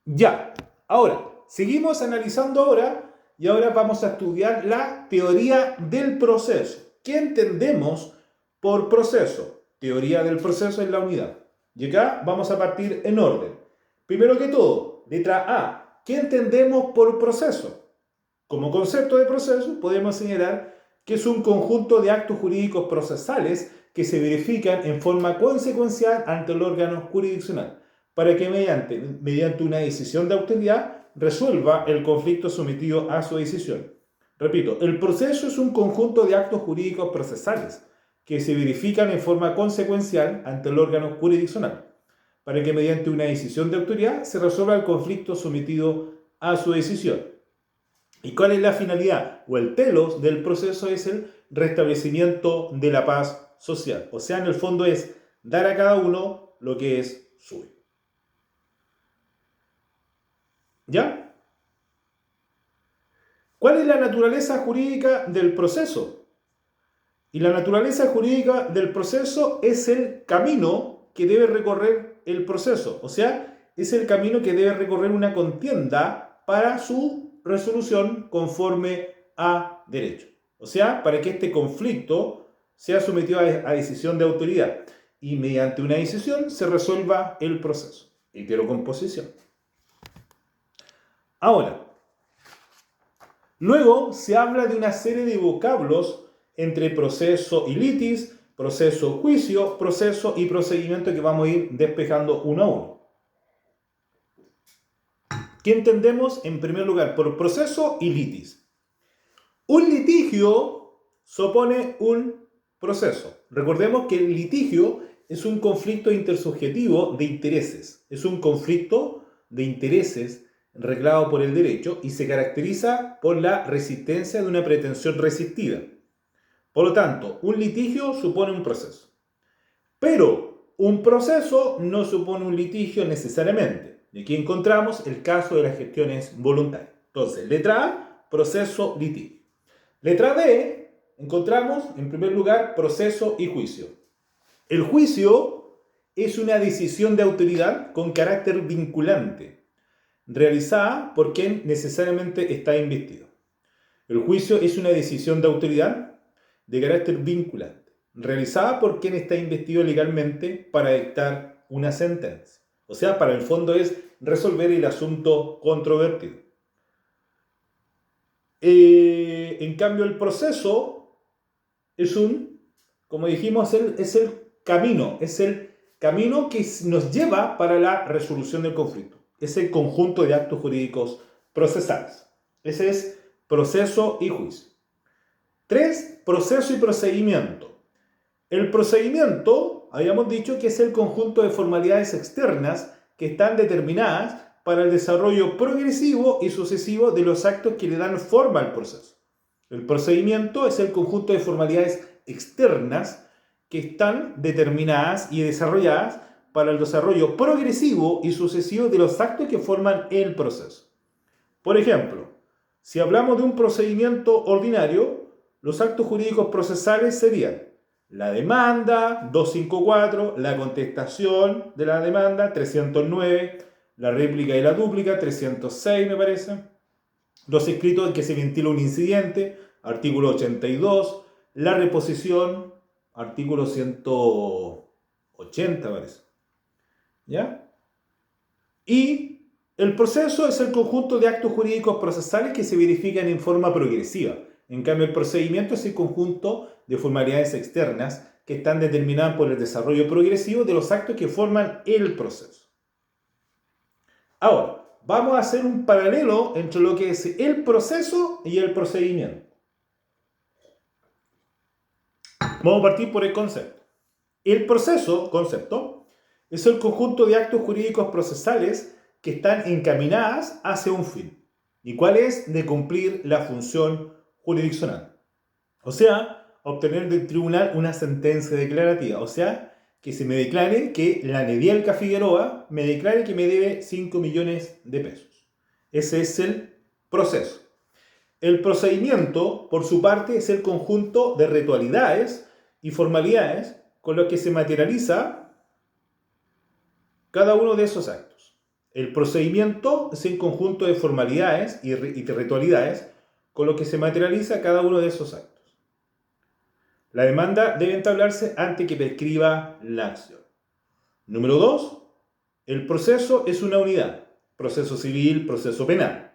Ya, ahora, seguimos analizando y ahora vamos a estudiar la teoría del proceso. ¿Qué entendemos por proceso? Teoría del proceso en la unidad. Y acá vamos a partir en orden. Primero que todo, letra A. ¿Qué entendemos por proceso? Como concepto de proceso podemos señalar que es un conjunto de actos jurídicos procesales que se verifican en forma consecuencial ante el órgano jurisdiccional para que mediante una decisión de autoridad resuelva el conflicto sometido a su decisión. Repito, el proceso es un conjunto de actos jurídicos procesales que se verifican en forma consecuencial ante el órgano jurisdiccional para que mediante una decisión de autoridad se resuelva el conflicto sometido a su decisión. ¿Y cuál es la finalidad? O el telos del proceso es el restablecimiento de la paz social. O sea, en el fondo es dar a cada uno lo que es suyo. ¿Ya? ¿Cuál es la naturaleza jurídica del proceso? Y la naturaleza jurídica del proceso es el camino que debe recorrer el proceso. O sea, es el camino que debe recorrer una contienda para su resolución conforme a derecho. O sea, para que este conflicto sea sometido a decisión de autoridad y mediante una decisión se resuelva el proceso. Heterocomposición. Ahora, luego se habla de una serie de vocablos entre proceso y litis, proceso, juicio, proceso y procedimiento que vamos a ir despejando uno a uno. ¿Qué entendemos en primer lugar por proceso y litis? Un litigio supone un proceso. Recordemos que el litigio es un conflicto intersubjetivo de intereses. Es un conflicto de intereses reglado por el derecho y se caracteriza por la resistencia de una pretensión resistida. Por lo tanto, un litigio supone un proceso. Pero un proceso no supone un litigio necesariamente. Y aquí encontramos el caso de las gestiones voluntarias. Entonces, letra A, proceso, litigio. Letra B, encontramos en primer lugar proceso y juicio. El juicio es una decisión de autoridad con carácter vinculante, realizada por quien necesariamente está investido. El juicio es una decisión de autoridad de carácter vinculante, realizada por quien está investido legalmente para dictar una sentencia. O sea, para el fondo es resolver el asunto controvertido. En cambio, el proceso es como dijimos, es el camino que nos lleva para la resolución del conflicto. Es el conjunto de actos jurídicos procesales. Ese es proceso y juicio. 3. Proceso y procedimiento. El procedimiento, habíamos dicho que es el conjunto de formalidades externas que están determinadas para el desarrollo progresivo y sucesivo de los actos que le dan forma al proceso. El procedimiento es el conjunto de formalidades externas que están determinadas y desarrolladas para el desarrollo progresivo y sucesivo de los actos que forman el proceso. Por ejemplo, si hablamos de un procedimiento ordinario, los actos jurídicos procesales serían la demanda, 254, la contestación de la demanda, 309, la réplica y la dúplica, 306 me parece, los escritos en que se ventila un incidente, artículo 82, la reposición, artículo 180 parece, ¿ya? Y el proceso es el conjunto de actos jurídicos procesales que se verifican en forma progresiva. En cambio, el procedimiento es el conjunto de formalidades externas que están determinadas por el desarrollo progresivo de los actos que forman el proceso. Ahora, vamos a hacer un paralelo entre lo que es el proceso y el procedimiento. Vamos a partir por el concepto. El proceso, concepto, es el conjunto de actos jurídicos procesales que están encaminadas hacia un fin. ¿Y cuál es? De cumplir la función jurisdiccional. O sea, obtener del tribunal una sentencia declarativa. O sea, que se me declare que la Nedielka Figueroa me declare que me debe 5 millones de pesos. Ese es el proceso. El procedimiento, por su parte, es el conjunto de ritualidades y formalidades con los que se materializa cada uno de esos actos. El procedimiento es un conjunto de formalidades y ritualidades con lo que se materializa cada uno de esos actos. La demanda debe entablarse antes que prescriba la acción. Número 2. El proceso es una unidad. Proceso civil, proceso penal.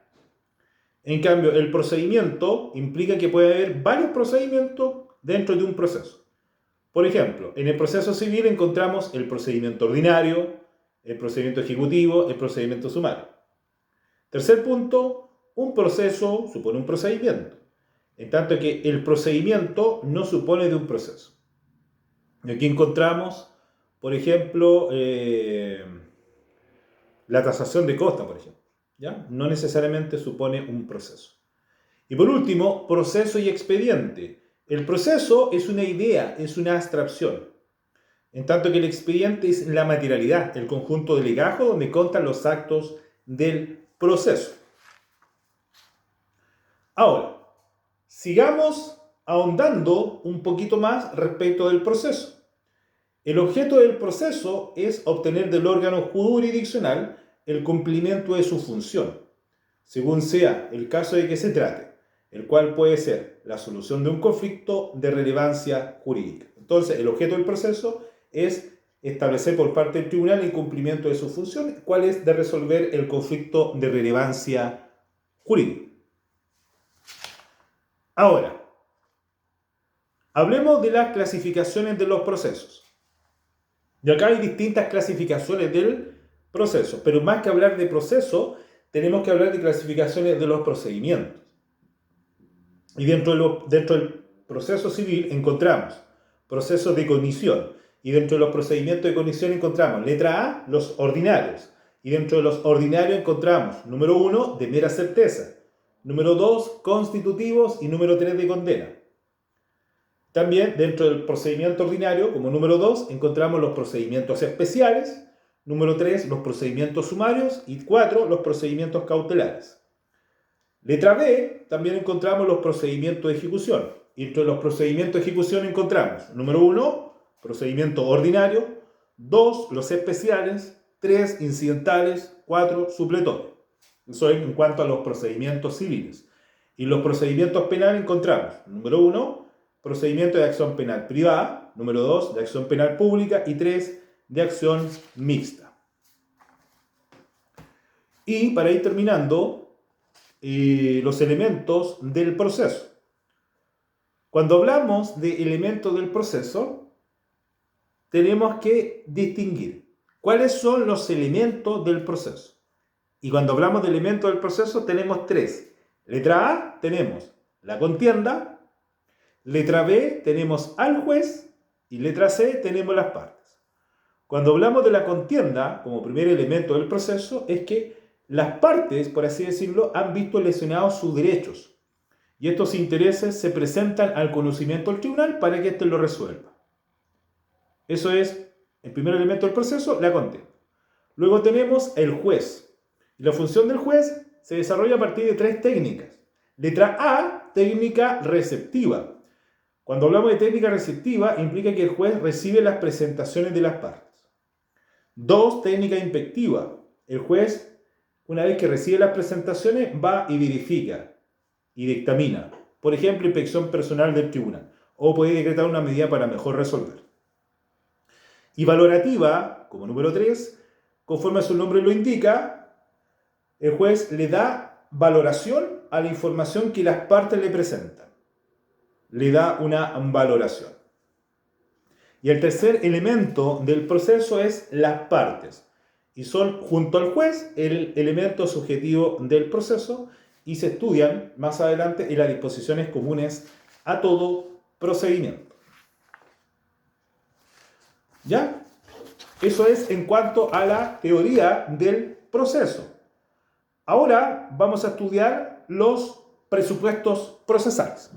En cambio, el procedimiento implica que puede haber varios procedimientos dentro de un proceso. Por ejemplo, en el proceso civil encontramos el procedimiento ordinario, el procedimiento ejecutivo, el procedimiento sumario. Tercer punto, un proceso supone un procedimiento, en tanto que el procedimiento no supone de un proceso. Y aquí encontramos, por ejemplo, la tasación de costa, por ejemplo. ¿Ya? No necesariamente supone un proceso. Y por último, proceso y expediente. El proceso es una idea, es una abstracción, en tanto que el expediente es la materialidad, el conjunto de legajos donde constan los actos del proceso. Ahora, sigamos ahondando un poquito más respecto del proceso. El objeto del proceso es obtener del órgano jurisdiccional el cumplimiento de su función, según sea el caso de que se trate, el cual puede ser la solución de un conflicto de relevancia jurídica. Entonces, el objeto del proceso es establecer por parte del tribunal el cumplimiento de su función, cuál es de resolver el conflicto de relevancia jurídica. Ahora, hablemos de las clasificaciones de los procesos. Y acá hay distintas clasificaciones del proceso, pero más que hablar de proceso, tenemos que hablar de clasificaciones de los procedimientos. Y dentro del proceso civil encontramos procesos de cognición, y dentro de los procedimientos de cognición encontramos, letra A, los ordinarios, y dentro de los ordinarios encontramos, número 1, de mera certeza, número 2, constitutivos, y número 3, de condena. También dentro del procedimiento ordinario, como número 2, encontramos los procedimientos especiales, número 3, los procedimientos sumarios, y 4, los procedimientos cautelares. Letra B, también encontramos los procedimientos de ejecución. Y entre los procedimientos de ejecución encontramos, número 1, procedimiento ordinario, 2, los especiales, 3, incidentales, 4, supletorios. Eso es en cuanto a los procedimientos civiles. Y los procedimientos penales encontramos, número 1, procedimiento de acción penal privada, número 2, de acción penal pública, y 3, de acción mixta. Y para ir terminando, los elementos del proceso. Cuando hablamos de elementos del proceso, tenemos que distinguir cuáles son los elementos del proceso. Y cuando hablamos de elementos del proceso, tenemos 3. Letra A, tenemos la contienda. Letra B, tenemos al juez. Y letra C, tenemos las partes. Cuando hablamos de la contienda, como primer elemento del proceso, es que las partes, por así decirlo, han visto lesionados sus derechos. Y estos intereses se presentan al conocimiento del tribunal para que éste lo resuelva. Eso es el primer elemento del proceso, la contienda. Luego tenemos el juez. Y la función del juez se desarrolla a partir de 3 técnicas. Letra A, técnica receptiva. Cuando hablamos de técnica receptiva, implica que el juez recibe las presentaciones de las partes. 2, técnica inspectiva. El juez, una vez que recibe las presentaciones, va y verifica y dictamina. Por ejemplo, inspección personal del tribunal. O puede decretar una medida para mejor resolver. Y valorativa, como número 3, conforme a su nombre lo indica, el juez le da valoración a la información que las partes le presentan. Le da una valoración. Y el tercer elemento del proceso es las partes. Y son, junto al juez, el elemento subjetivo del proceso y se estudian más adelante en las disposiciones comunes a todo procedimiento. ¿Ya? Eso es en cuanto a la teoría del proceso. Ahora vamos a estudiar los presupuestos procesales.